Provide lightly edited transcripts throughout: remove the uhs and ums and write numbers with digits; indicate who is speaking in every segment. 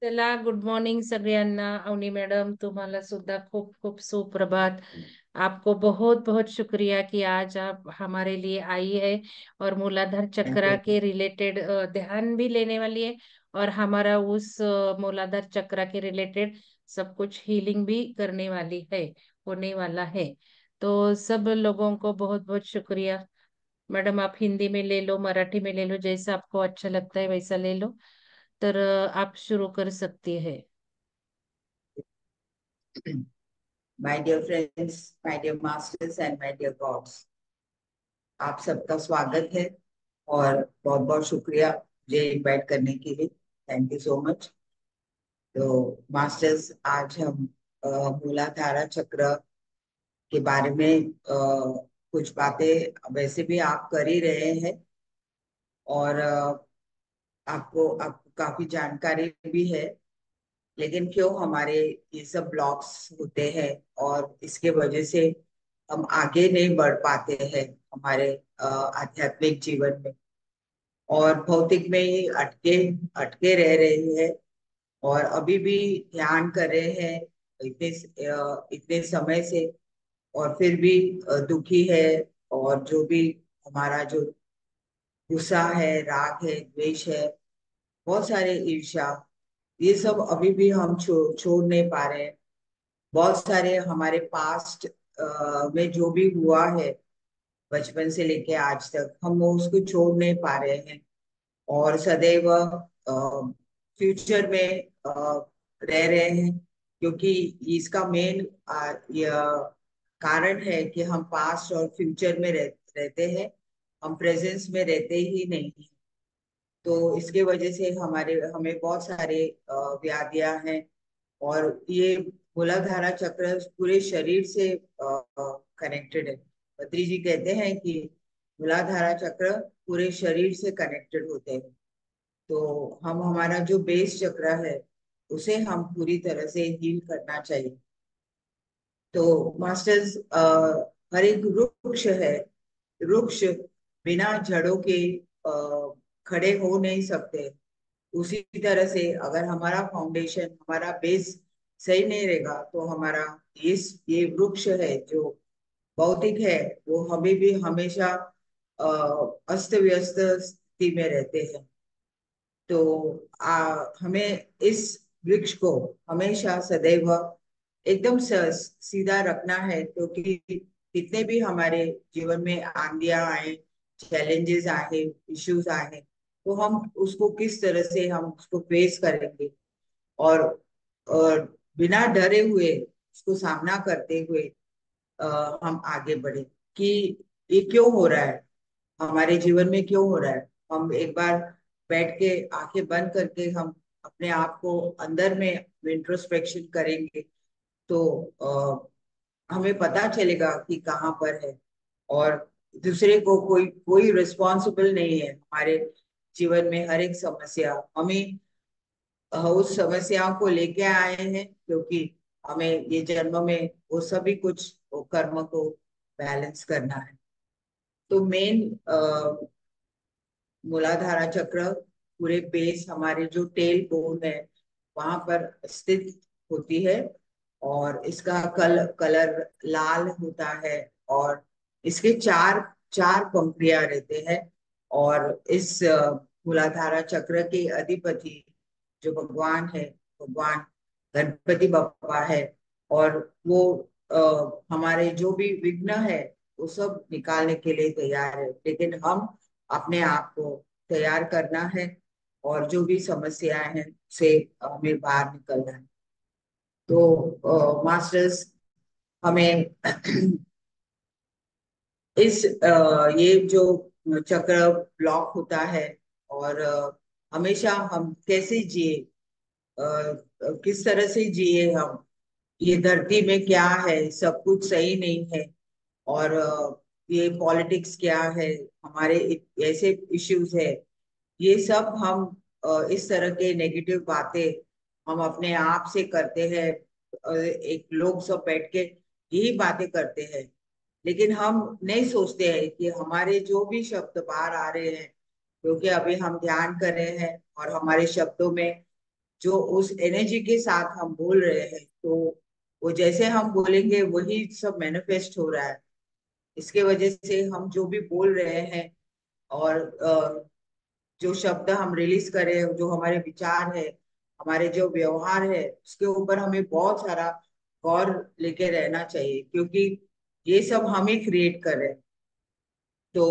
Speaker 1: चला good morning सगळ्यांना. Avani madam, तुम्हाला सुद्धा खूप खूप सुप्रभात. आपको बहुत बहुत शुक्रिया कि आज आप हमारे लिए आई है और मूलाधार
Speaker 2: थैंक
Speaker 1: चक्रा
Speaker 2: यू।
Speaker 1: के रिलेटेड ध्यान भी लेने वाली है और हमारा उस मूलाधार चक्रा के रिलेटेड सब कुछ हीलिंग भी करने वाली है, होने वाला है। तो सब लोगों को बहुत बहुत शुक्रिया। मैडम आप हिंदी में ले लो, मराठी में ले लो, जैसा आपको अच्छा लगता है वैसा ले लो। तर आप शुरू कर सकती है।
Speaker 2: My dear friends, my dear masters and my dear gods, आप सबका स्वागत है और बहुत बहुत शुक्रिया मुझे इनवाइट करने के लिए। Thank you so much. तो मास्टर्स, आज हम मूलाधारा चक्र के बारे में कुछ बातें वैसे भी आप कर ही रहे हैं और आपको काफी जानकारी भी है। लेकिन क्यों हमारे ये सब ब्लॉक्स होते हैं और इसके वजह से हम आगे नहीं बढ़ पाते हैं हमारे आध्यात्मिक जीवन में, और भौतिक में ही अटके अटके रह रहे हैं और अभी भी ध्यान कर रहे हैं इतने समय से, और फिर भी दुखी है। और जो भी हमारा जो गुस्सा है, राग है, द्वेष है, बहुत सारे ईर्ष्या, ये सब अभी भी हम छोड़ नहीं पा रहे हैं। बहुत सारे हमारे पास्ट में जो भी हुआ है बचपन से लेके आज तक, हम वो उसको छोड़ नहीं पा रहे हैं और सदैव फ्यूचर में रह रहे हैं, क्योंकि इसका मेन कारण है कि हम पास्ट और फ्यूचर में रहते हैं, हम प्रेजेंस में रहते ही नहीं हैं। तो इसके वजह से हमारे हमें बहुत सारे व्याधियां हैं। और ये मूलाधारा चक्र पूरे शरीर से कनेक्टेड है। पत्री जी कहते हैं कि मूलाधारा चक्र पूरे शरीर से कनेक्टेड होते हैं। तो हम हमारा जो बेस चक्र है उसे हम पूरी तरह से हील करना चाहिए। तो मास्टर्स, हर एक वृक्ष है, वृक्ष बिना जड़ों के खड़े हो नहीं सकते। उसी तरह से अगर हमारा फाउंडेशन, हमारा बेस सही नहीं रहेगा तो हमारा ये वृक्ष है जो भौतिक है, वो हमें भी हमेशा अस्त व्यस्त स्थिति में रहते हैं। तो हमें इस वृक्ष को हमेशा सदैव एकदम सीधा रखना है, क्योंकि जितने भी हमारे जीवन में आंधियां आए, चैलेंजेस आए, इश्यूज आए, तो हम उसको किस तरह से हम उसको फेस करेंगे और, और बिना डरे हुए उसको सामना करते हुए हम आगे बढ़े कि ये क्यों हो रहा है, हमारे जीवन में क्यों हो रहा है। हम एक बार बैठ के आंखें बंद करके हम अपने आप को अंदर में इंट्रोस्पेक्शन करेंगे तो हमें पता चलेगा कि कहाँ पर है। और दूसरे को कोई कोई रिस्पॉन्सिबल नहीं है हमारे जीवन में। हर एक समस्या हमें उस समस्याओं को लेके आए हैं, क्योंकि हमें ये जन्म में वो सभी कुछ वो कर्म को बैलेंस करना है। तो मेन मूलाधारा चक्र पूरे बेस, हमारे जो टेल बोन है वहां पर स्थित होती है, और इसका कलर लाल होता है। और इसके चार चार पंखुड़ियां रहते हैं। और इस मूलाधारा चक्र के अधिपति जो भगवान है, भगवान गणपति बप्पा है। और वो हमारे जो भी विघ्न है वो सब निकालने के लिए तैयार है, लेकिन हम अपने आप को तैयार करना है और जो भी समस्याएं हैं उसे हमें बाहर निकलना है। तो मास्टर्स, हमें ये जो चक्र ब्लॉक होता है, और हमेशा हम कैसे जिए, किस तरह से जिए हम, ये धरती में क्या है, सब कुछ सही नहीं है। और ये पॉलिटिक्स क्या है, हमारे ऐसे इश्यूज है, ये सब हम इस तरह के नेगेटिव बातें हम अपने आप से करते हैं। एक लोग सब बैठ के यही बातें करते हैं, लेकिन हम नहीं सोचते हैं कि हमारे जो भी शब्द बाहर आ रहे हैं, क्योंकि अभी हम ध्यान कर रहे हैं और हमारे शब्दों में जो उस एनर्जी के साथ हम बोल रहे हैं, तो वो जैसे हम बोलेंगे वही सब मैनिफेस्ट हो रहा है। इसके वजह से हम जो भी बोल रहे हैं, और जो शब्द हम रिलीज करें, जो हमारे विचार है, हमारे जो व्यवहार है, उसके ऊपर हमें बहुत सारा गौर लेके रहना चाहिए, क्योंकि ये सब हम ही क्रिएट कर रहे हैं। तो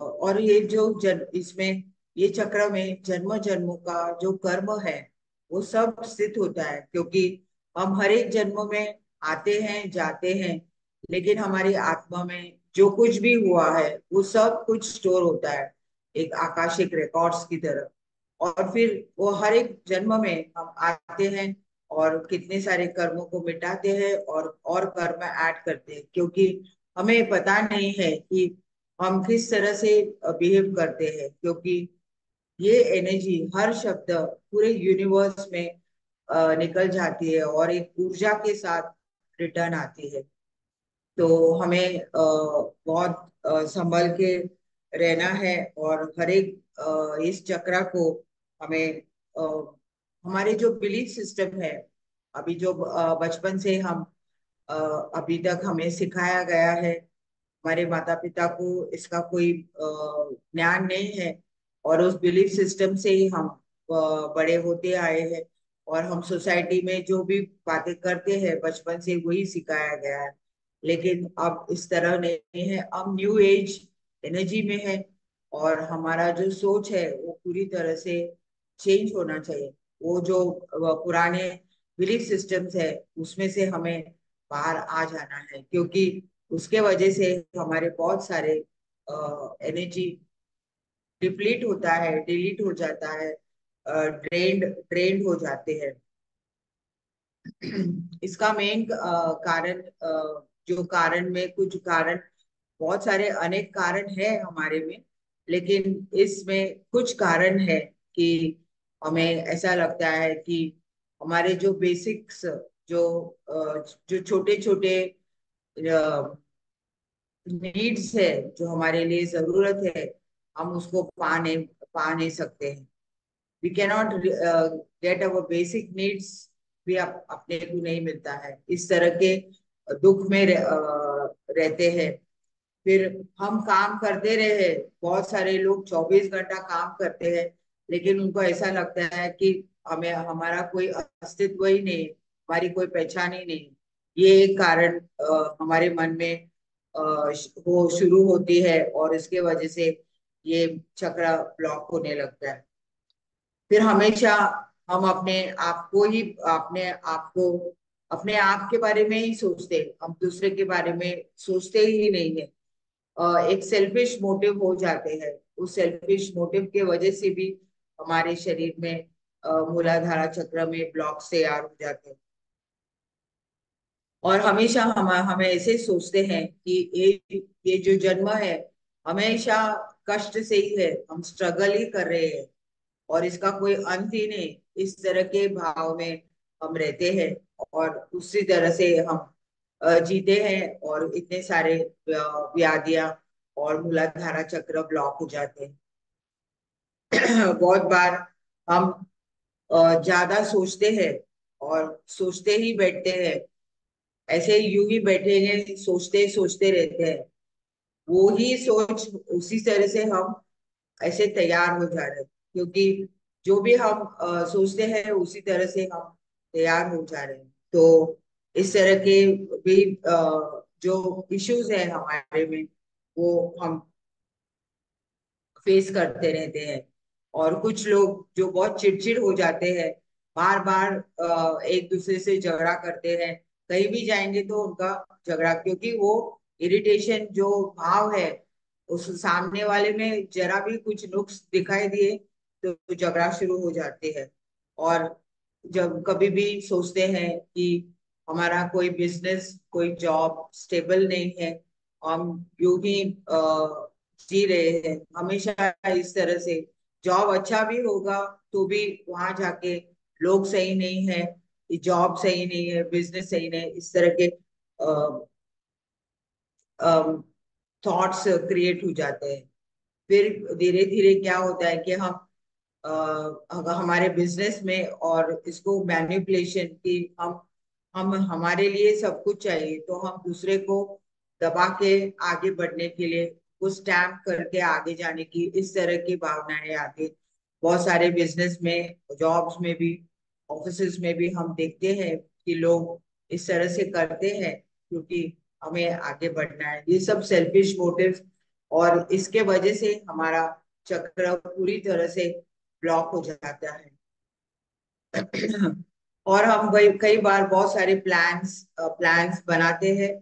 Speaker 2: और ये जो इसमें ये चक्र में जन्म जन्मों का जो कर्म है वो सब स्थित होता है, क्योंकि हम हर एक जन्म में आते हैं जाते हैं, लेकिन हमारी आत्मा में जो कुछ भी हुआ है वो सब कुछ स्टोर होता है, एक आकाशिक रिकॉर्ड्स की तरह। और फिर वो हर एक जन्म में हम आते हैं और कितने सारे कर्मों को मिटाते हैं और कर्म ऐड करते हैं, क्योंकि हमें पता नहीं है कि हम किस तरह से बिहेव करते हैं, क्योंकि ये एनर्जी हर शब्द पूरे यूनिवर्स में निकल जाती है और एक ऊर्जा के साथ रिटर्न आती है। तो हमें बहुत संभल के रहना है, और हर एक इस चक्र को हमें हमारे जो बिलीफ सिस्टम है, अभी जो बचपन से हम अ, अभी तक हमें सिखाया गया है, हमारे माता पिता को इसका कोई ज्ञान नहीं है, और उस बिलीफ सिस्टम से ही हम बड़े होते आए हैं, और हम सोसाइटी में जो भी बातें करते हैं बचपन से वही सिखाया गया है। लेकिन अब इस तरह नहीं है, अब न्यू एज एनर्जी में है, और हमारा जो सोच है वो पूरी तरह से चेंज होना चाहिए। वो जो पुराने बिलीफ सिस्टम्स है उसमें से हमें बाहर आ जाना है, क्योंकि उसके वजह से हमारे बहुत सारे एनर्जी डिप्लीट होता है, डिलीट हो जाता है, ड्रेन्ड ड्रेन्ड हो जाते हैं। इसका मेन कारण, जो कारण में कुछ कारण, बहुत सारे अनेक कारण है हमारे में, लेकिन इसमें कुछ कारण है कि हमें ऐसा लगता है कि हमारे जो बेसिक्स, जो जो छोटे छोटे नीड्स है, जो हमारे लिए जरूरत है, हम उसको पा नहीं सकते हैं। We cannot get our basic needs भी अपने को नहीं मिलता है, इस तरह के दुख में रहते हैं। फिर हम काम करते रहे, बहुत सारे लोग 24 घंटा काम करते हैं, लेकिन उनको ऐसा लगता है कि हमें हमारा कोई अस्तित्व ही नहीं, हमारी कोई पहचान ही नहीं। ये एक कारण हमारे मन में वो शुरू होती है, और इसके वजह से ये चक्र ब्लॉक होने लगता है। फिर हमेशा हम अपने आप के बारे में ही सोचते हैं, हम दूसरे के बारे में सोचते ही नहीं है। एक सेल्फिश मोटिव हो जाते हैं, उस सेल्फिश मोटिव के वजह से भी हमारे शरीर में मूलाधारा चक्र में ब्लॉक्स तैयार हो जाते हैं। और हमेशा हम ऐसे सोचते हैं कि ये जो जन्म है हमेशा कष्ट से ही है, हम स्ट्रगल ही कर रहे हैं, और इसका कोई अंत ही नहीं। इस तरह के भाव में हम रहते हैं, और उसी तरह से हम जीते हैं, और इतने सारे व्याधियां और मूलाधारा चक्र ब्लॉक हो जाते हैं। बहुत बार हम ज्यादा सोचते हैं, और सोचते ही बैठते हैं, ऐसे यूं ही बैठेंगे सोचते सोचते रहते हैं। वो ही सोच उसी तरह से हम ऐसे तैयार हो जा रहे हैं, क्योंकि जो भी हम सोचते हैं उसी तरह से हम तैयार हो जा रहे हैं। तो इस तरह के भी जो इश्यूज है हमारे में, वो हम फेस करते रहते हैं। और कुछ लोग जो बहुत चिड़चिड़ हो जाते हैं, बार बार एक दूसरे से झगड़ा करते हैं, कहीं भी जाएंगे तो उनका झगड़ा, क्योंकि वो इरिटेशन जो भाव है उस सामने वाले में जरा भी कुछ नुक्स दिखाई दिए तो झगड़ा शुरू हो जाते हैं। और जब कभी भी सोचते हैं कि हमारा कोई बिजनेस कोई जॉब स्टेबल नहीं है, हम यूं ही जी रहे हैं हमेशा इस तरह से, जॉब अच्छा भी होगा तो भी वहां जाके लोग सही नहीं है, जॉब सही नहीं है, बिजनेस सही नहीं है, इस तरह के थॉट्स क्रिएट हो जाते हैं। फिर धीरे धीरे क्या होता है कि हम अगर हमारे बिजनेस में, और इसको मैनिपुलेशन की हम हमारे लिए सब कुछ चाहिए, तो हम दूसरे को दबा के आगे बढ़ने के लिए, वो स्टैम्प करके आगे जाने की, इस तरह की भावनाएं आती है। बहुत सारे बिजनेस में, जॉब्स में भी, ऑफिसेज में भी हम देखते हैं कि लोग इस तरह से करते हैं क्योंकि हमें आगे बढ़ना है। ये सब सेल्फिश मोटिव, और इसके वजह से हमारा चक्र पूरी तरह से ब्लॉक हो जाता है। और हम कई बार बहुत सारे प्लान्स प्लान्स बनाते हैं,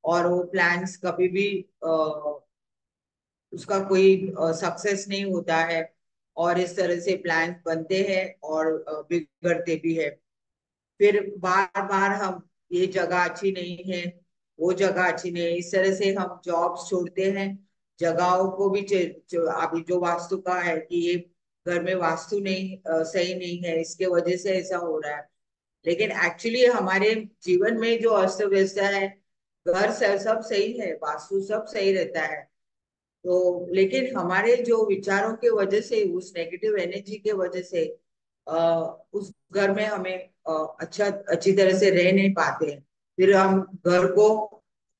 Speaker 2: और वो प्लान्स कभी भी उसका कोई सक्सेस नहीं होता है, और इस तरह से प्लान्स बनते हैं और बिगड़ते भी है। फिर बार बार हम, ये जगह अच्छी नहीं है, वो जगह अच्छी नहीं है, इस तरह से हम जॉब्स छोड़ते हैं। जगहों को भी अभी जो वास्तु का है कि ये घर में वास्तु नहीं सही नहीं है, इसके वजह से ऐसा हो रहा है। लेकिन एक्चुअली हमारे जीवन में जो अस्त व्यस्त है, घर सब सही है, वास्तु सब सही रहता है, तो लेकिन हमारे जो विचारों के वजह से, उस नेगेटिव एनर्जी के वजह से उस घर में हमें अच्छी तरह से रह नहीं पाते हैं। फिर हम घर को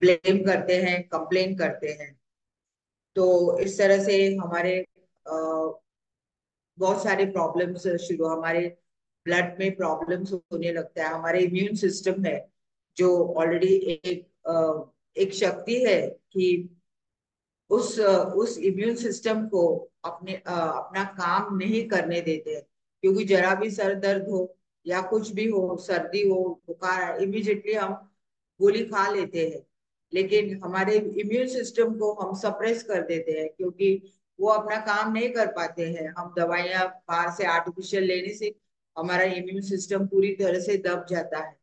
Speaker 2: ब्लेम करते हैं, कंप्लेन करते हैं। तो इस तरह से हमारे बहुत सारे प्रॉब्लम्स शुरू, हमारे ब्लड में प्रॉब्लम्स होने लगता है। हमारे इम्यून सिस्टम है जो ऑलरेडी एक शक्ति है कि उस इम्यून सिस्टम को अपना काम नहीं करने देते हैं। क्योंकि जरा भी सर दर्द हो या कुछ भी हो, सर्दी हो, बुखार, इमीडिएटली हम गोली खा लेते हैं। लेकिन हमारे इम्यून सिस्टम को हम सप्रेस कर देते हैं क्योंकि वो अपना काम नहीं कर पाते हैं। हम दवाइयां बाहर से आर्टिफिशियल लेने से हमारा इम्यून सिस्टम पूरी तरह से दब जाता है।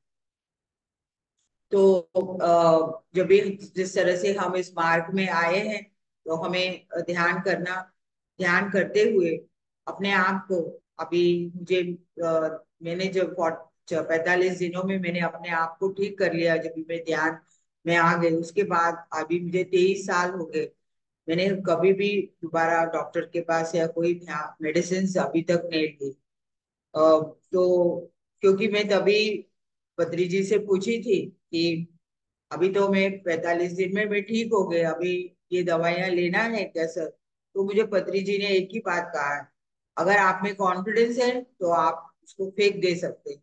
Speaker 2: तो जब भी जिस तरह से हम इस मार्ग में आए हैं, तो हमें ध्यान करते हुए अपने आप को, अभी मुझे मैंने जब 45 दिनों में मैंने अपने आप को ठीक कर लिया, जब भी मैं ध्यान में आ गई, उसके बाद अभी मुझे 23 साल हो गए। मैंने कभी भी दोबारा डॉक्टर के पास या कोई मेडिसिन अभी तक नहीं ली। तो क्योंकि मैं तभी बद्री जी से पूछी थी कि अभी तो मैं 45 दिन में मैं ठीक हो गए, अभी ये दवाइयां लेना है क्या सर? तो मुझे पत्री जी ने एक ही बात कहा है, अगर आप में कॉन्फिडेंस है तो आप उसको फेंक दे सकते हैं।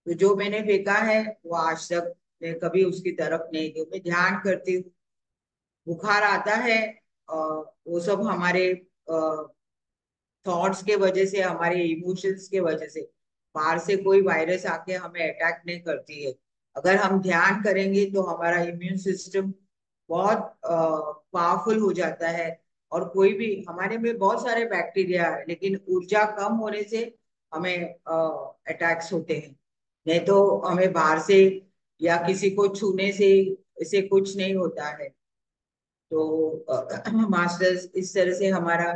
Speaker 2: तो जो मैंने फेंका है वो आज तक मैं कभी उसकी तरफ नहीं गई। मैं ध्यान करती हूँ, बुखार आता है, वो सब हमारे थॉट्स के वजह से, हमारे इमोशंस के वजह से, बाहर से कोई वायरस आके हमें अटैक नहीं करती है। अगर हम ध्यान करेंगे तो हमारा इम्यून सिस्टम बहुत पावरफुल हो जाता है। और कोई भी, हमारे में बहुत सारे बैक्टीरिया है, लेकिन ऊर्जा कम होने से हमें अटैक्स होते हैं। नहीं तो हमें बाहर से या किसी को छूने से इसे कुछ नहीं होता है। तो मास्टर्स, इस तरह से हमारा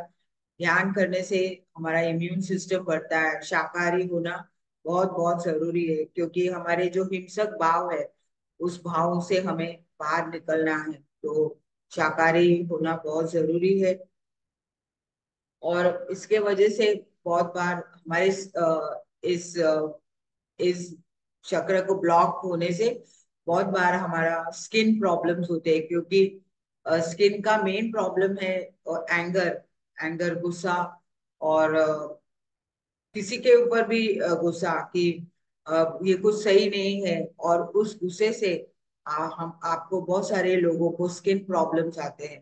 Speaker 2: ध्यान करने से हमारा इम्यून सिस्टम बढ़ता है। शाकाहारी होना बहुत बहुत जरूरी है, क्योंकि हमारे जो हिंसक भाव है, उस भाव से हमें बाहर निकलना है। तो शाकाहारी होना बहुत जरूरी है। और इसके वजह से बहुत बार हमारे इस चक्र को ब्लॉक होने से बहुत बार हमारा स्किन प्रॉब्लम्स होते हैं, क्योंकि स्किन का मेन प्रॉब्लम है एंगर। एंगर, गुस्सा, और किसी के ऊपर भी गुस्सा कि ये कुछ सही नहीं है, और उस गुस्से से हम आपको बहुत सारे लोगों को स्किन प्रॉब्लम्स आते हैं।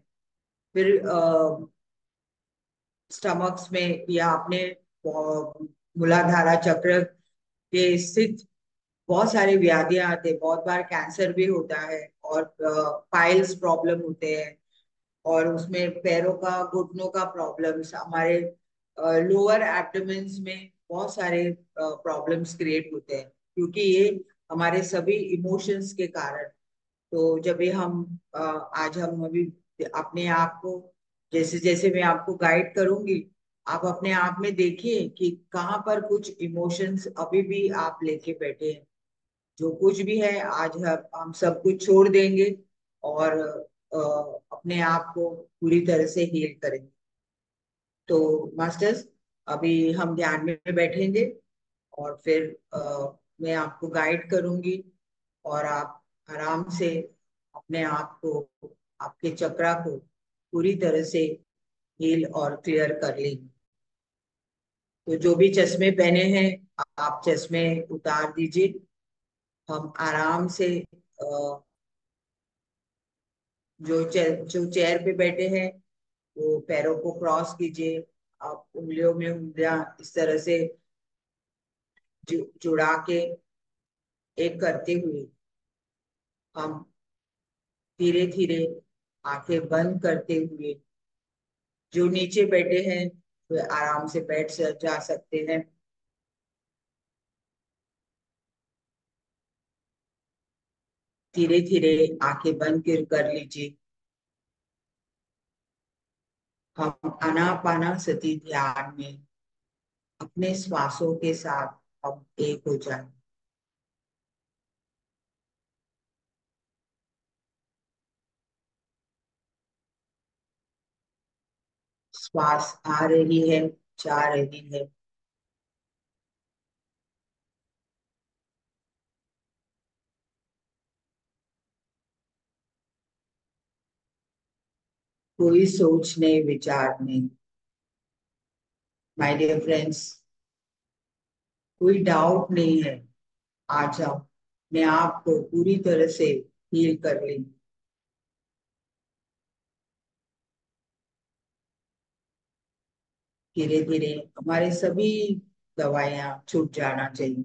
Speaker 2: फिर स्टमक्स में या अपने मूलाधारा चक्र के स्थित बहुत सारी व्याधियां आते हैं। बहुत बार कैंसर भी होता है, और पाइल्स प्रॉब्लम होते हैं, और उसमें पैरों का, घुटनों का प्रॉब्लम्स, हमारे लोअर एब्डोमेन्स में बहुत सारे प्रॉब्लम्स क्रिएट होते हैं, क्योंकि ये हमारे सभी इमोशंस के कारण। तो जब भी हम आज हम अभी अपने आप को, जैसे जैसे मैं आपको गाइड करूंगी, आप अपने आप में देखिए कि कहाँ पर कुछ इमोशंस अभी भी आप लेके बैठे हैं। जो कुछ भी है, आज हम सब कुछ छोड़ देंगे, और अपने आप को पूरी तरह से हील करेंगे। तो मास्टर्स, अभी हम ध्यान में बैठेंगे और फिर मैं आपको गाइड करूंगी और आप आराम से अपने आप को, आपके चक्रा को पूरी तरह से हील और क्लियर कर लेंगे। तो जो भी चश्मे पहने हैं, आप चश्मे उतार दीजिए। हम आराम से जो चेयर पे बैठे हैं वो पैरों को क्रॉस कीजिए। आप उंगलियों में उंगलियां इस तरह से जुड़ा के एक करते हुए हम धीरे धीरे आंखें बंद करते हुए, जो नीचे बैठे हैं वे आराम से जा सकते हैं। धीरे धीरे आंखें बंद कर लीजिए। हम आनापानासती ध्यान में अपने श्वासों के साथ हम एक हो जाए। श्वास आ रही है, जा रही है। कोई सोच नहीं, विचार नहीं। माय डियर फ्रेंड्स, कोई डाउट नहीं है। आ जाओ, मैं आपको पूरी तरह से हील कर लेंगी। धीरे धीरे हमारे सभी दवाइयां छूट जाना चाहिए।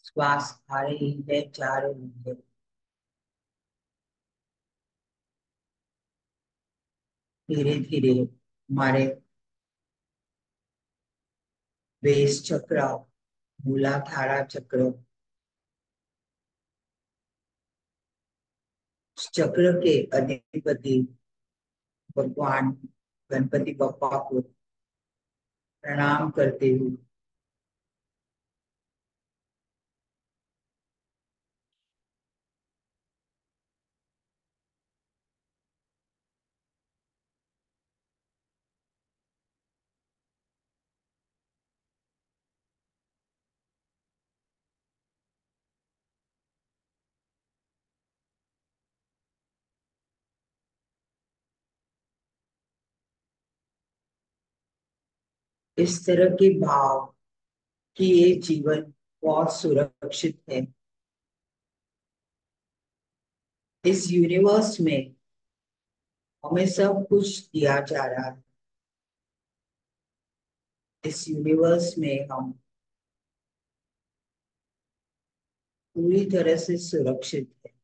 Speaker 2: श्वास आ रही है, जा रही है। धीरे धीरे हमारे बेस चक्र, मूलाधारा चक्र, उस चक्र के अधिपति भगवान गणपति बप्पा को प्रणाम करते हुए इस तरह के भाव कि ये जीवन बहुत सुरक्षित है। इस यूनिवर्स में हमें सब कुछ दिया जा रहा है। इस यूनिवर्स में हम पूरी तरह से सुरक्षित है।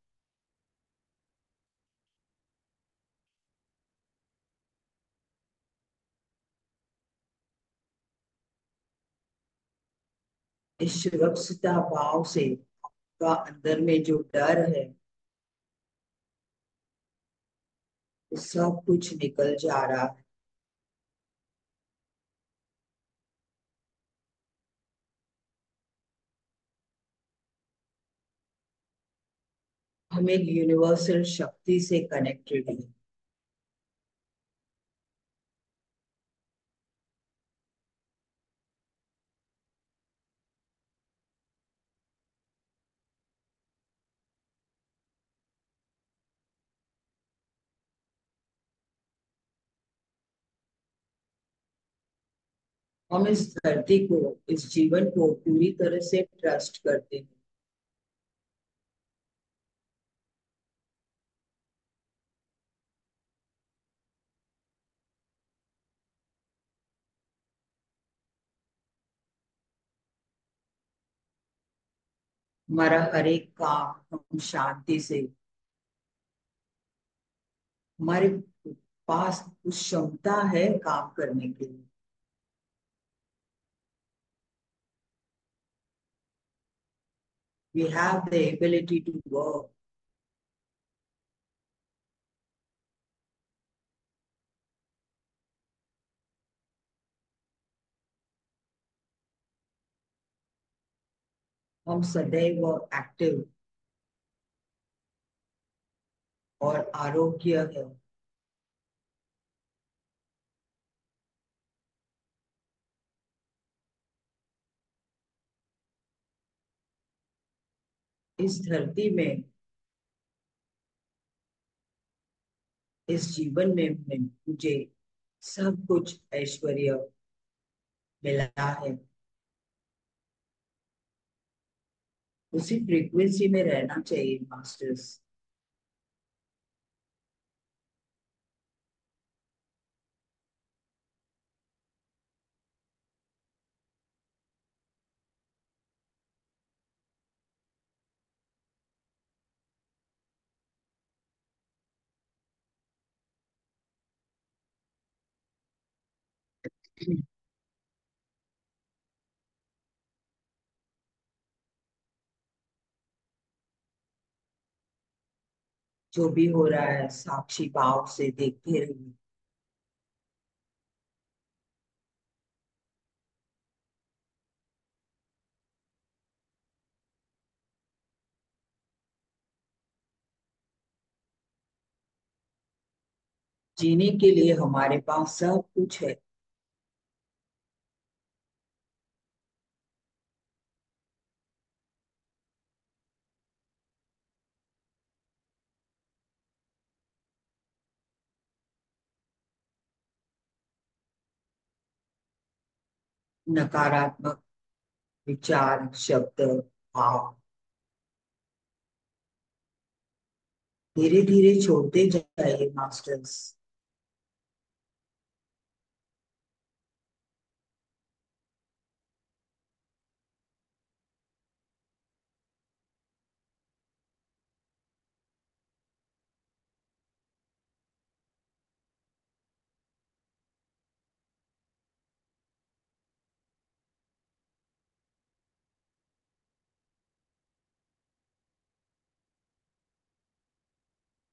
Speaker 2: इस सुरक्षित भाव से का अंदर में जो डर है वो सब कुछ निकल जा रहा है। हम एक यूनिवर्सल शक्ति से कनेक्टेड है। हम इस धरती को, इस जीवन को पूरी तरह से ट्रस्ट करते हैं। हमारा हर एक काम हम शांति से, हमारे पास उस क्षमता है काम करने के लिए। We have the ability to work. हम सदैव एक्टिव और आरोग्य है। इस धरती में, इस जीवन में मुझे सब कुछ ऐश्वर्य मिला है। उसी फ्रीक्वेंसी में रहना चाहिए मास्टर्स। जो भी हो रहा है साक्षी भाव से देखते रहिए। जीने के लिए हमारे पास सब कुछ है। नकारात्मक विचार, शब्द, भाव धीरे धीरे छोड़ते जाइए मास्टर्स।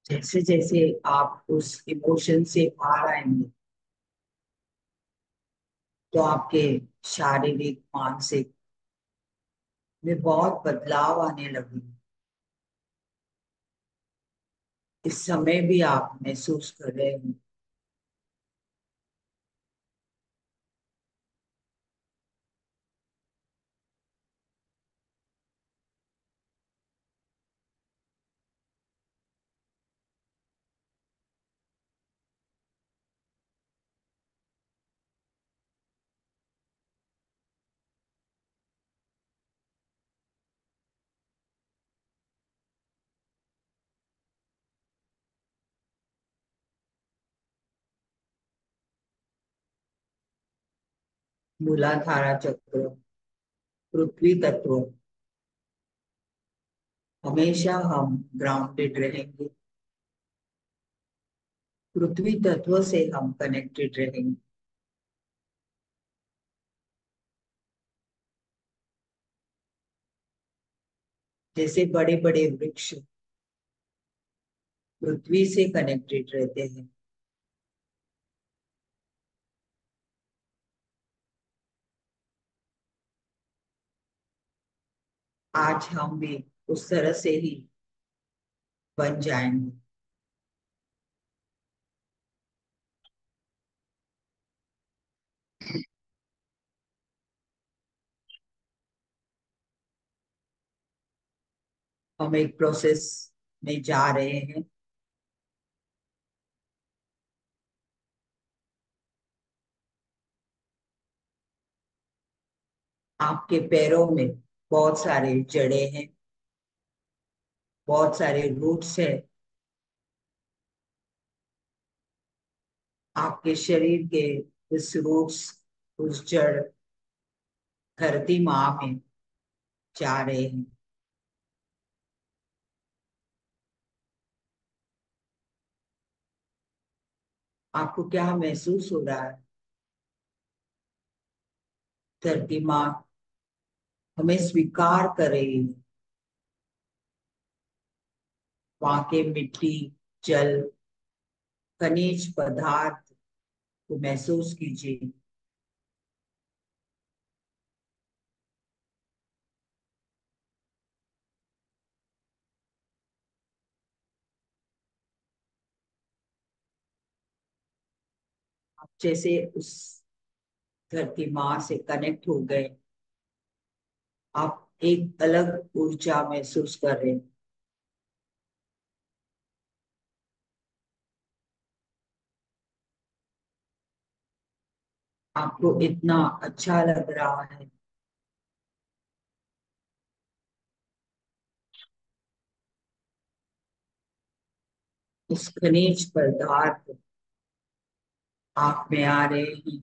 Speaker 2: जैसे जैसे आप उस इमोशन से बाहर आएंगे तो आपके शारीरिक, मानसिक में बहुत बदलाव आने लगे। इस समय भी आप महसूस कर रहे हैं। मूलाधारा चक्र, पृथ्वी तत्व, हमेशा हम ग्राउंडेड रहेंगे। पृथ्वी तत्व से हम कनेक्टेड रहेंगे। जैसे बड़े बड़े वृक्ष पृथ्वी से कनेक्टेड रहते हैं, आज हम भी उस तरह से ही बन जाएंगे। हम एक प्रोसेस में जा रहे हैं। आपके पैरों में बहुत सारे जड़ें हैं, बहुत सारे रूट्स है। आपके शरीर के उस रूट्स, उस जड़ धरती माँ में जा रहे हैं। आपको क्या महसूस हो रहा है? धरती माँ हमें स्वीकार कर रही है। वहाँ के मिट्टी, जल, खनिज पदार्थ को महसूस कीजिए। आप जैसे उस धरती माँ से कनेक्ट हो गए, आप एक अलग ऊर्जा महसूस कर रहे हैं। आपको इतना अच्छा लग रहा है। उस खनिज पदार्थ आप में आ रहे हैं।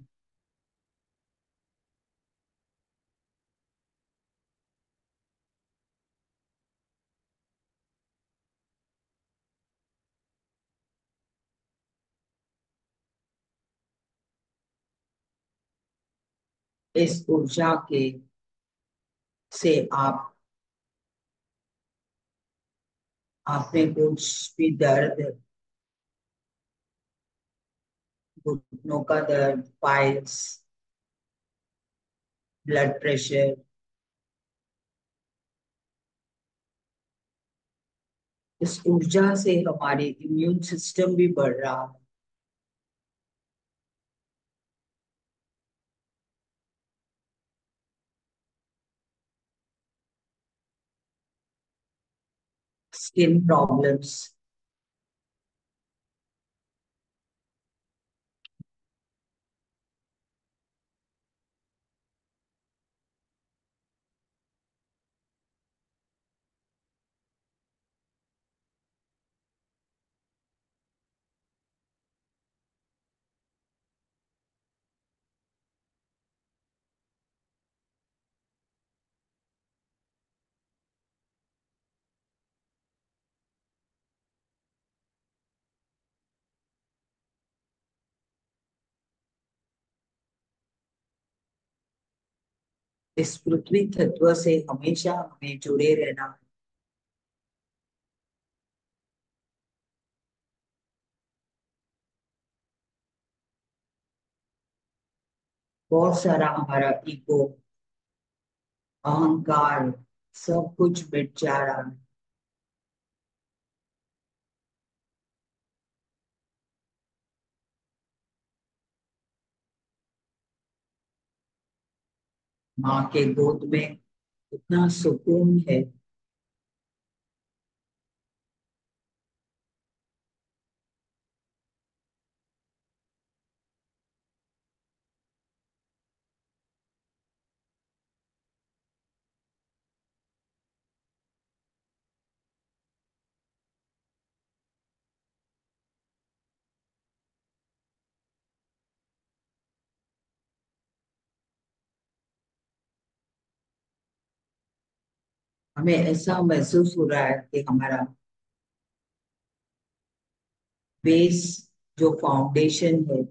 Speaker 2: इस ऊर्जा के से आप में कुछ भी दर्द, घुटनों का दर्द, पाइल्स, ब्लड प्रेशर, इस ऊर्जा से हमारी इम्यून सिस्टम भी बढ़ रहा है। स्किन प्रॉब्लम्स, इस पृथ्वी तत्व से हमेशा हमें जुड़े रहना है। बहुत सारा हमारा ईगो, अहंकार, सब कुछ मिट जा रहा है। माँ के गोद में इतना सुकून है। हमें ऐसा महसूस हो रहा है कि हमारा बेस, जो फाउंडेशन है,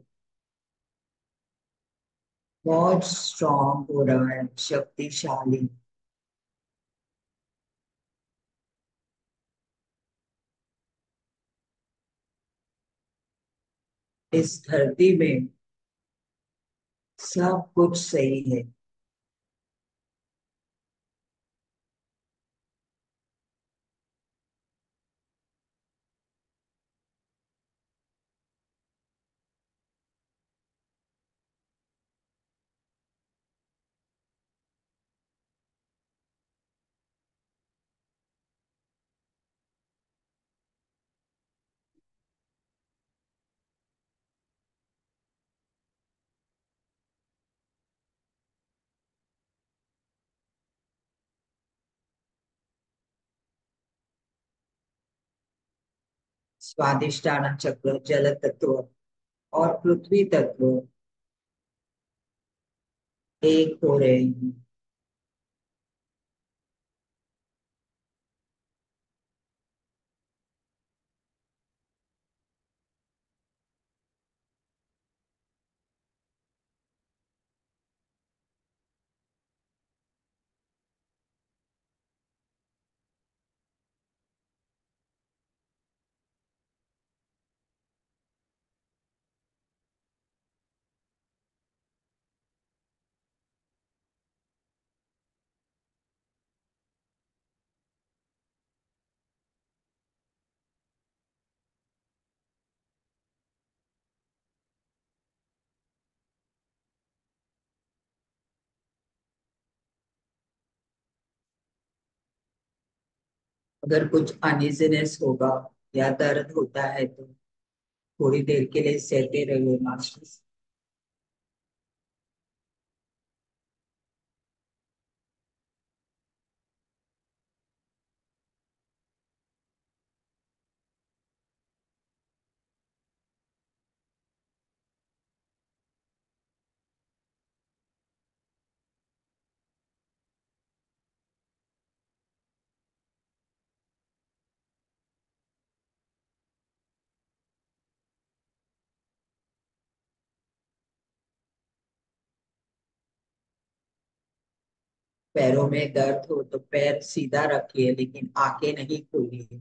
Speaker 2: बहुत स्ट्रांग हो रहा है, शक्तिशाली। इस धरती में सब कुछ सही है। स्वादिष्टान चक्र, जल तत्व और पृथ्वी तत्व एक हो रहे हैं। अगर कुछ अनइजीनेस होगा या दर्द होता है तो थोड़ी देर के लिए सहते रहिए मास्टर्स। पैरों में दर्द हो तो पैर सीधा रखिए लेकिन आंखें नहीं खोलिए।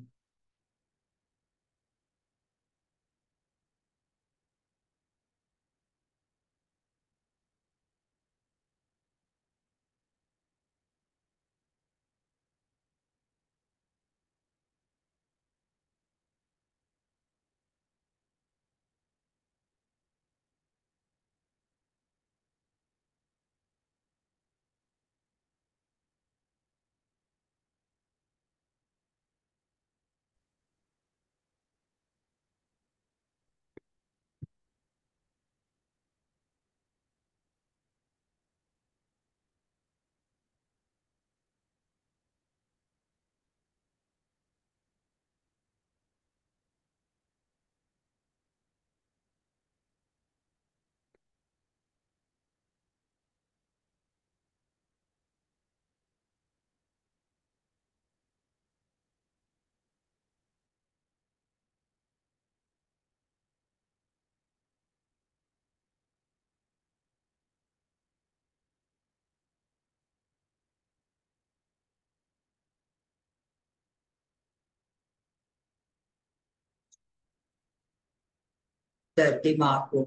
Speaker 2: धरती माँ को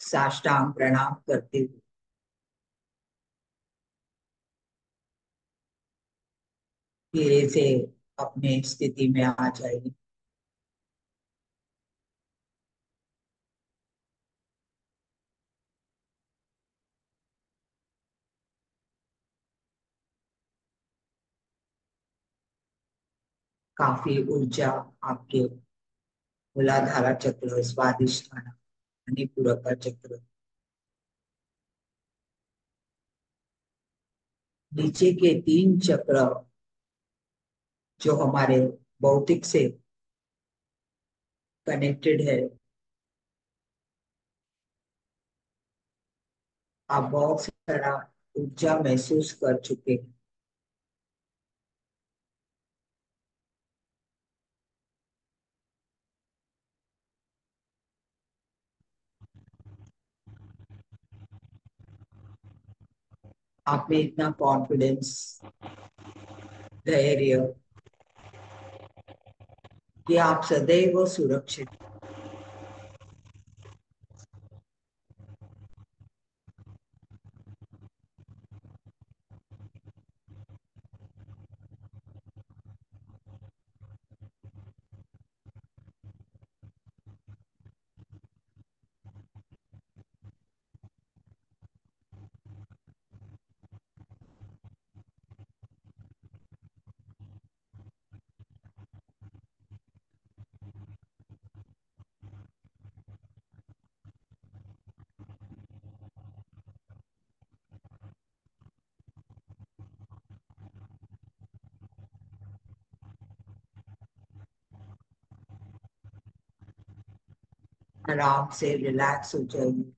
Speaker 2: साष्टांग प्रणाम करते हुए धीरे से अपने स्थिति में आ जाइए। काफी ऊर्जा आपके मूलाधारा चक्र, स्वादिष्ठान, मणिपूरक का चक्र, नीचे के तीन चक्र जो हमारे भौतिक से कनेक्टेड है, आप बहुत सारा ऊर्जा महसूस कर चुके हैं। आप में इतना कॉन्फिडेंस, धैर्य कि आप सदैव सुरक्षित। आराम से रिलैक्स हो जाइए।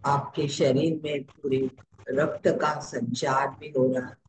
Speaker 2: आपके शरीर में पूरे रक्त का संचार भी हो रहा है।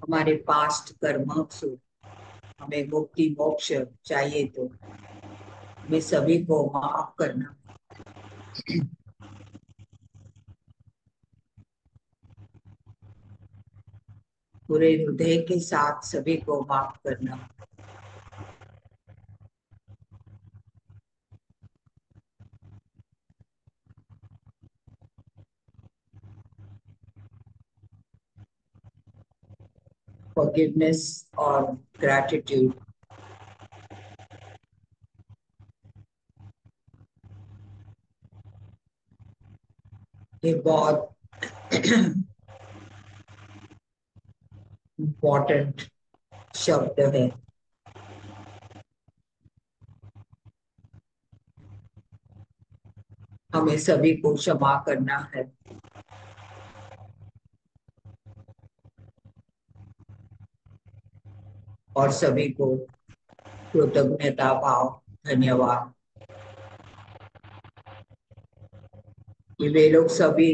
Speaker 2: हमारे पास्ट कर्मों से हमें मुक्ति मोक्ष चाहिए तो हमें सभी को माफ करना, पूरे हृदय के साथ सभी को माफ करना। फॉरगिवनेस और ग्रैटिट्यूड, ये बहुत इम्पोर्टेंट शब्द है। हमें सभी को क्षमा करना है और सभी को कृतज्ञता भाव, धन्यवाद कि वे लोग सभी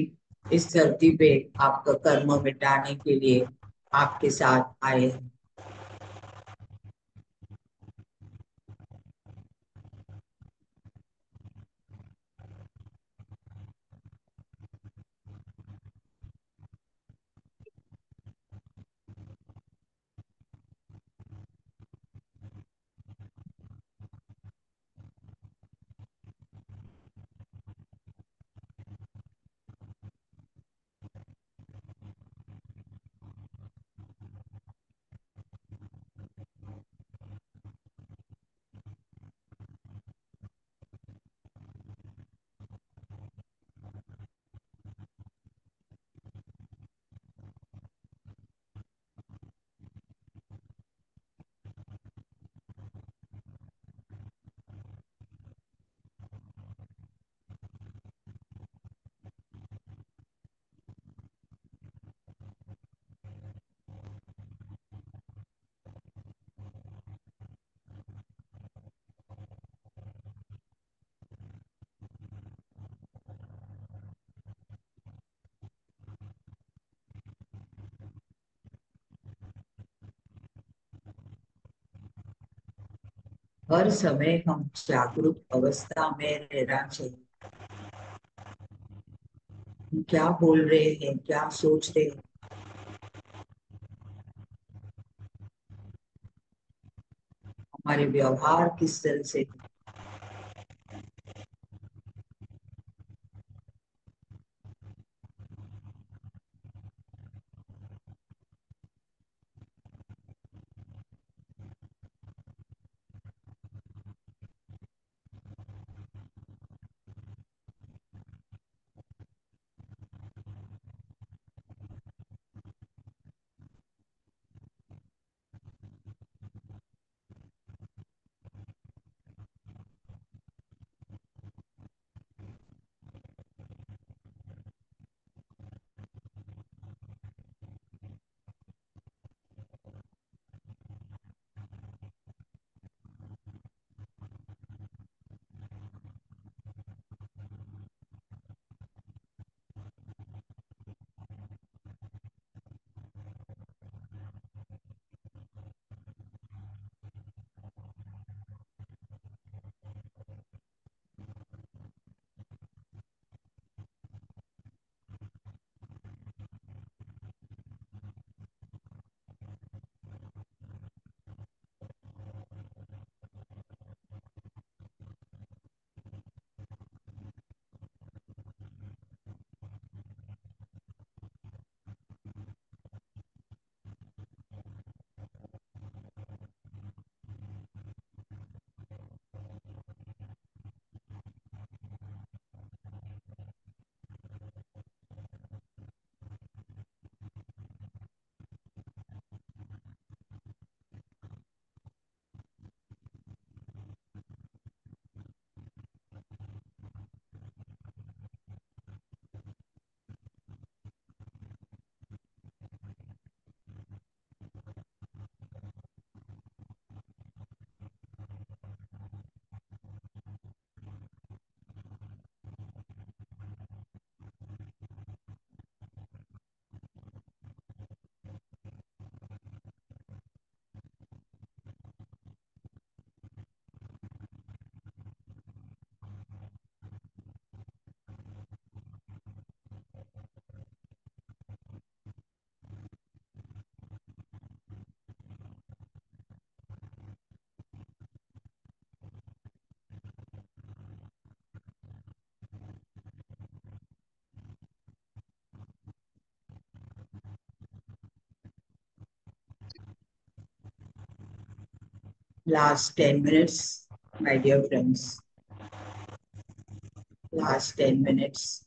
Speaker 2: इस धरती पे आपका कर्म मिटाने के लिए आपके साथ आए हैं। हर समय हम जागरूक अवस्था में रहना चाहिए। हम क्या बोल रहे हैं, क्या सोच रहे हैं, हमारे व्यवहार किस तरह से। Last 10 minutes, my dear friends. Last 10 minutes.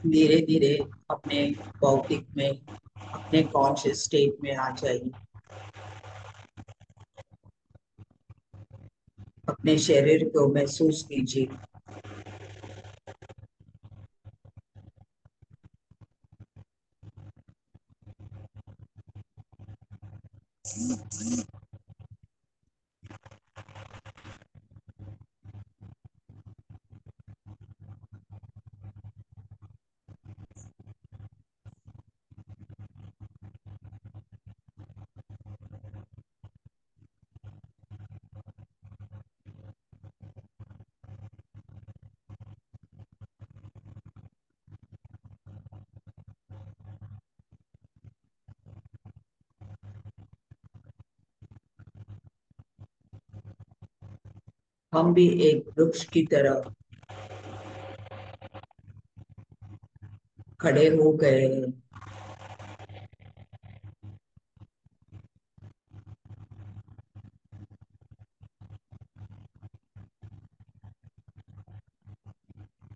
Speaker 2: धीरे धीरे अपने भौतिक में, अपने कॉन्शियस स्टेट में आ जाइए। अपने शरीर को महसूस कीजिए। हम भी एक वृक्ष की तरह खड़े हो गए हैं।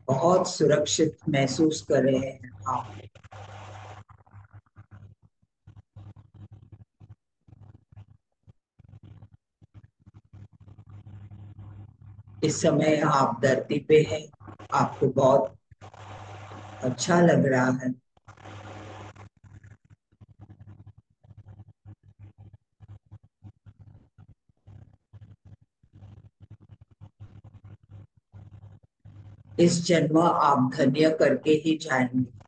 Speaker 2: बहुत सुरक्षित महसूस कर रहे हैं आप। इस समय आप धरती पे हैं। आपको बहुत अच्छा लग रहा है। इस जन्म आप धन्य करके ही जाएंगे।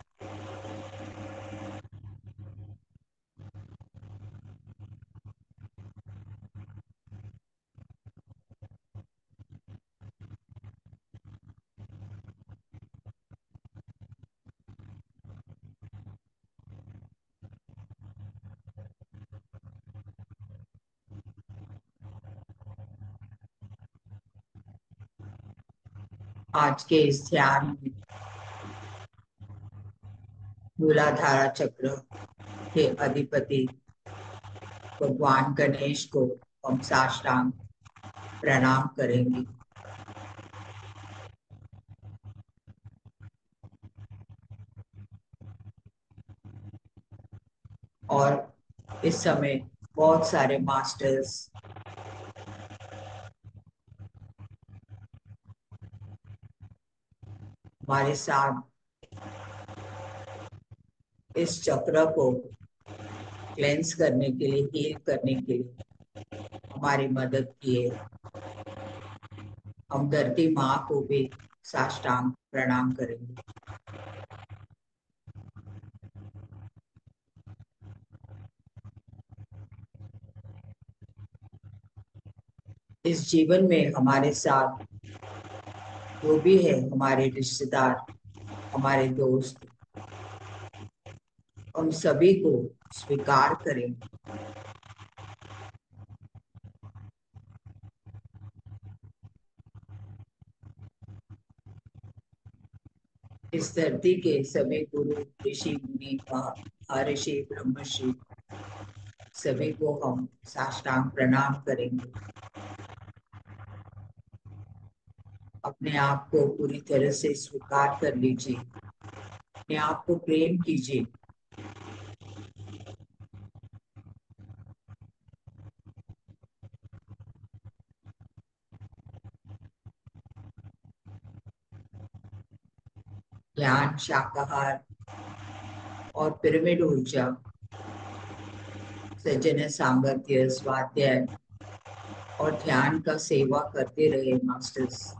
Speaker 2: आज के इस ध्यान में मूलाधारा चक्र के अधिपति भगवान गणेश को हम साष्टांग प्रणाम करेंगे। और इस समय बहुत सारे मास्टर्स हमारे साथ इस चक्र को क्लेंस करने के लिए, हील करने के लिए हमारी मदद किए। हम धरती माँ को भी साष्टांग प्रणाम करेंगे। इस जीवन में हमारे साथ जो भी है, हमारे रिश्तेदार, हमारे दोस्त, हम सभी को स्वीकार करेंगे। इस धरती के सभी गुरु, ऋषि, मुनि, महर्षि, ब्रह्मर्षि, सभी को हम साष्टांग प्रणाम करेंगे। अपने आप को पूरी तरह से स्वीकार कर लीजिए। अपने आप को प्रेम कीजिए। ज्ञान, शाकाहार और पिरामिड ऊर्जा, सज्जन सामर्थ्य, स्वाध्याय और ध्यान का सेवा करते रहे मास्टर्स।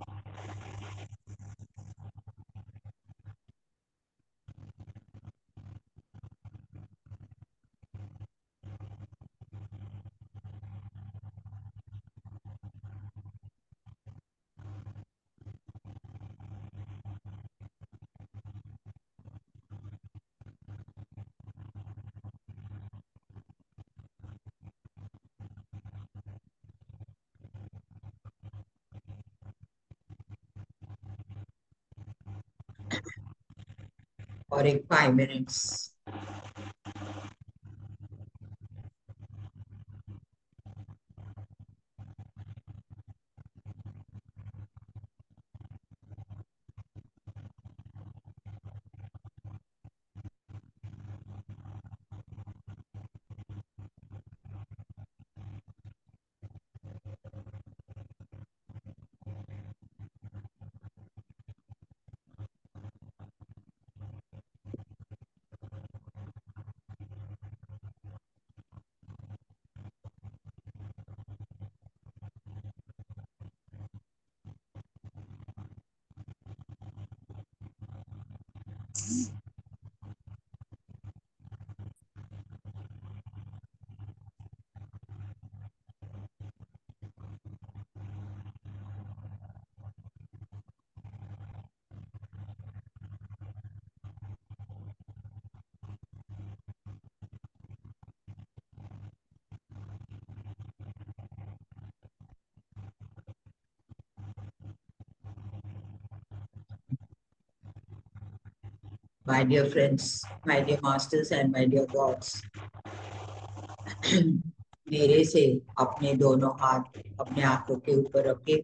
Speaker 2: और एक 5 minutes My dear friends, my dear masters and my dear gods, मेरे से अपने दोनों हाथ अपने आंखों के ऊपर रखे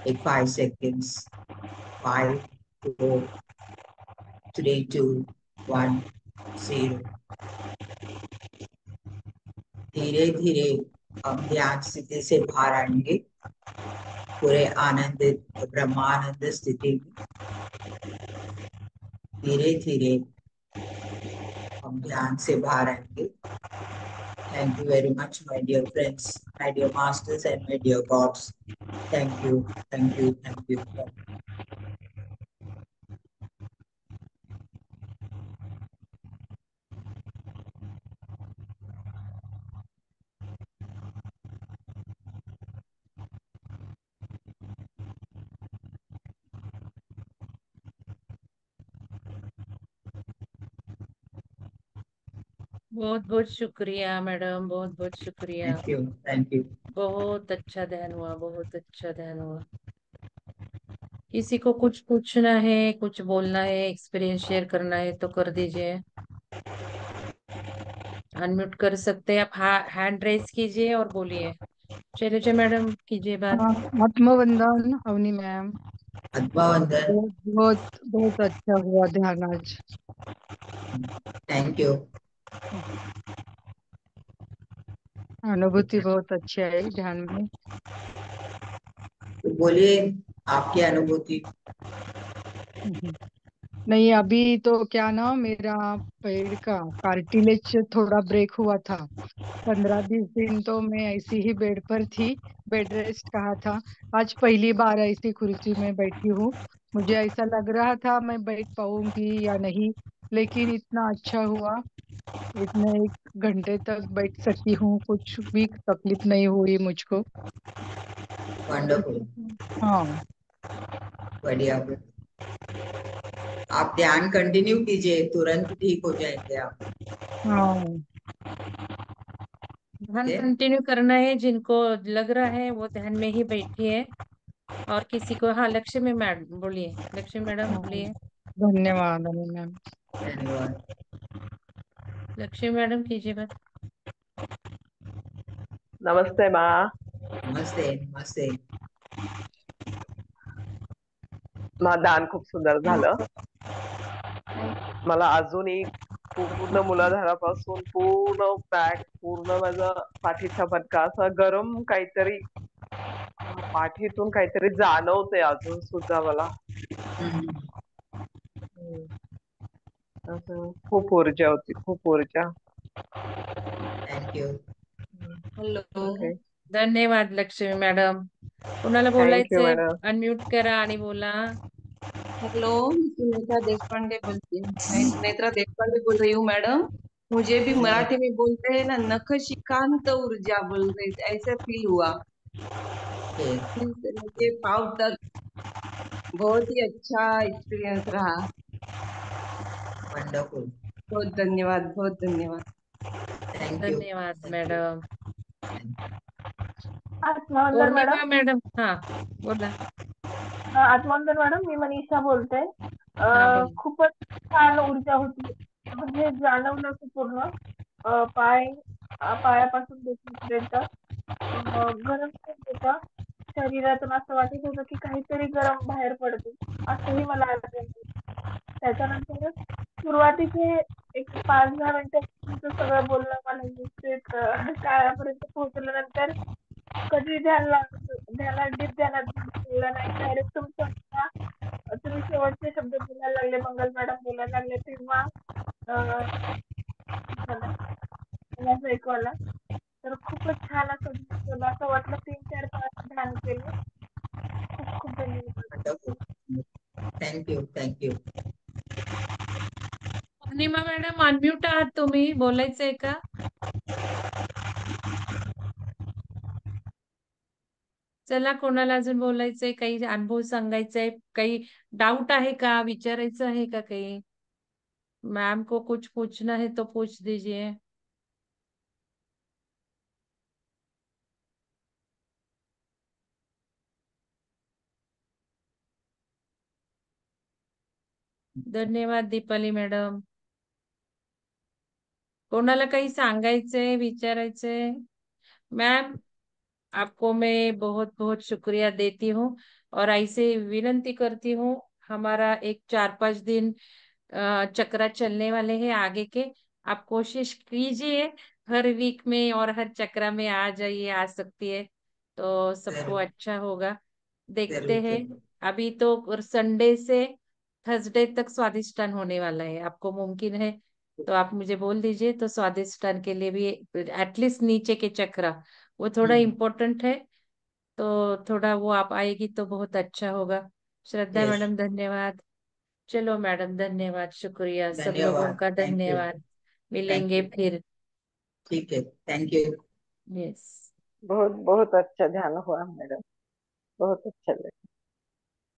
Speaker 2: एक 5 seconds, 5, 4, 3, 2, 1, 0। धीरे धीरे हम ध्यान स्थिति से बाहर आएंगे, पूरे आनंदित ब्रह्मानंद स्थिति में। धीरे धीरे हम ध्यान से बाहर आएंगे। Thank you very much, my dear friends, my dear masters and my dear gods. Thank you, thank you, thank you.
Speaker 1: बहुत बहुत शुक्रिया मैडम, बहुत बहुत शुक्रिया।
Speaker 2: Thank you, thank you.
Speaker 1: बहुत अच्छा ध्यान हुआ, बहुत अच्छा ध्यान हुआ। किसी को कुछ पूछना है, कुछ बोलना है, एक्सपीरियंस शेयर करना है तो कर दीजिए। अनम्यूट कर सकते हैं आप, हैंड रेज कीजिए और बोलिए। शैलजा मैडम कीजिए बात।
Speaker 3: हाँ, आत्मवंदन अवनी मैम।
Speaker 2: आत्मवंदन।
Speaker 3: बहुत बहुत बहुत अच्छा हुआ ध्यान आज।
Speaker 2: Thank you.
Speaker 3: अनुभूति बहुत अच्छी आई ध्यान में।
Speaker 2: तो बोलिए आपकी अनुभूति।
Speaker 3: हम्म। नहीं, अभी तो क्या ना, मेरा पैर का कार्टिलेज थोड़ा ब्रेक हुआ था। 15-20 दिन तो मैं ऐसी ही बेड पर थी, बेड रेस्ट कहा था। आज पहली बार ऐसी कुर्सी में बैठी हूँ। मुझे ऐसा लग रहा था मैं बैठ पाऊंगी या नहीं, लेकिन इतना अच्छा हुआ। इतने 1 घंटे तक बैठ सकी हूँ, कुछ भी तकलीफ नहीं हुई मुझको।
Speaker 2: वंडरफुल।
Speaker 3: हाँ।
Speaker 2: बढ़िया। आप ध्यान कंटिन्यू कीजिए, तुरंत ठीक हो जाएंगे आप।
Speaker 3: हाँ।
Speaker 1: ध्यान
Speaker 2: ओके।
Speaker 1: कंटिन्यू करना है, जिनको लग रहा है वो ध्यान में ही बैठिए। और किसी को, हाँ लक्ष्मी मैडम बोलिए, लक्ष्मी मैडम
Speaker 3: हाँ,
Speaker 1: बोलिए।
Speaker 3: धन्यवाद अनु मैम।
Speaker 2: धन्यवाद।
Speaker 1: लक्ष्मी मैडम कीजिए बात।
Speaker 4: नमस्ते माँ।
Speaker 2: नमस्ते नमस्ते।
Speaker 4: दान खूप सुंदर झालं. मला अजूनही पूर्ण मुलाधारापासून पूर्ण बॅक, पूर्ण माझा पाठीचा पट्का असा गरम काहीतरी पाठीतून काहीतरी जाणवते अजून सुद्धा मला. हम्म. असं खूप ऊर्जा होती, खूप ऊर्जा.
Speaker 2: Thank you.
Speaker 5: हॅलो.
Speaker 4: ओके.
Speaker 1: धन्यवाद लक्ष्मी मॅडम। कुणाला
Speaker 4: थँक्यू
Speaker 1: बोलायचंय
Speaker 4: मॅडम.
Speaker 1: अनम्यूट करा आणि बोला।
Speaker 5: हेलो, मैं सुनीता देशपांडे बोलती हूँ। मैं नेत्रा देशपांडे बोल रही हूँ मैडम। मुझे भी मराठी में बोलते हैं ना, नखशिकांत ऊर्जा बोल रहे थे, ऐसा फील हुआ।
Speaker 2: ओके।
Speaker 5: फिर से मुझे पाँव तक बहुत ही अच्छा एक्सपीरियंस रहा।
Speaker 2: वंडरफुल।
Speaker 5: बहुत धन्यवाद, बहुत धन्यवाद।
Speaker 2: Thank you.
Speaker 1: धन्यवाद
Speaker 2: thank you.
Speaker 1: Madam.
Speaker 6: आत्मवंदन madam.
Speaker 1: Purnima madam, हाँ बोला।
Speaker 6: आत्मवंदन मॅडम, मी मनीषा बोलते.
Speaker 1: हाँ बोलिए।
Speaker 6: खूपच छान ऊर्जा होती. म्हणजे जाणवलं की पूर्ण पाय, पायापासून डोक्यापर्यंत गरम होत होतं. शरीरातून असं वाटत होतं की काहीतरी गरम बाहेर पडते, असंही मला वाटलं. त्याच्यानंतर सुरुवातीचे एक 5-10 मिनिटं तुमचं सगळं बोलणं मला व्यवस्थित काळापर्यंत पोहोचल्यानंतर कधी ध्यानात डीप ध्यानात गेलं नाही. डायरेक्ट तुम्ही शेवटचे शब्द बोलायला लागले, मंगल मॅडम बोलायला लागले, तेव्हा झालं, मला असं ऐकू आलं. तर खूपच छान असं झालं. असं वाटलं 3-4 तास ध्यान केलं. खूप खूप धन्यवाद.
Speaker 2: Wonderful. Thank you, thank you.
Speaker 1: Purnima madam unmute आहात तुम्ही, बोलायचंय का? चला, कोणाला अजून बोलायचंय, काही अनुभव सांगायचाय, काही डाउट आहे का, विचारायचं आहे का काही? मैम को कुछ पूछना है तो पूछ दीजिए। धन्यवाद दीपाली मॅडम। कोणाला काही सांगायचंय, विचारायचंय? मैम, आपको मैं बहुत बहुत शुक्रिया देती हूँ और ऐसे विनंती करती हूँ, हमारा एक 4-5 दिन चक्रा चलने वाले हैं आगे के। आप कोशिश कीजिए हर वीक में और हर चक्रा में आ जाइए, आ सकती है तो सबको
Speaker 2: जरूर
Speaker 1: अच्छा होगा। देखते
Speaker 2: जरूर
Speaker 1: हैं।
Speaker 2: जरूर।
Speaker 1: अभी तो संडे से थर्सडे तक स्वादिष्टान होने वाला है, आपको मुमकिन है तो आप मुझे बोल दीजिए, तो स्वादिष्टान के लिए भी एटलीस्ट नीचे के चक्रा वो थोड़ा
Speaker 2: हम्म।
Speaker 1: इम्पोर्टेंट है, तो थोड़ा वो आप आएगी तो बहुत अच्छा होगा। श्रद्धा
Speaker 2: यस।
Speaker 1: मैडम धन्यवाद। चलो मैडम, धन्यवाद, शुक्रिया, सब लोगों
Speaker 2: धन्यवाद।
Speaker 1: का
Speaker 2: थैंक यू।
Speaker 1: धन्यवाद।
Speaker 2: थैंक
Speaker 1: मिलेंगे
Speaker 2: यू।
Speaker 1: फिर।
Speaker 2: ठीक है, थैंक यू।
Speaker 1: यस।
Speaker 4: बहुत बहुत अच्छा ध्यान हुआ मैडम, बहुत अच्छा लगा।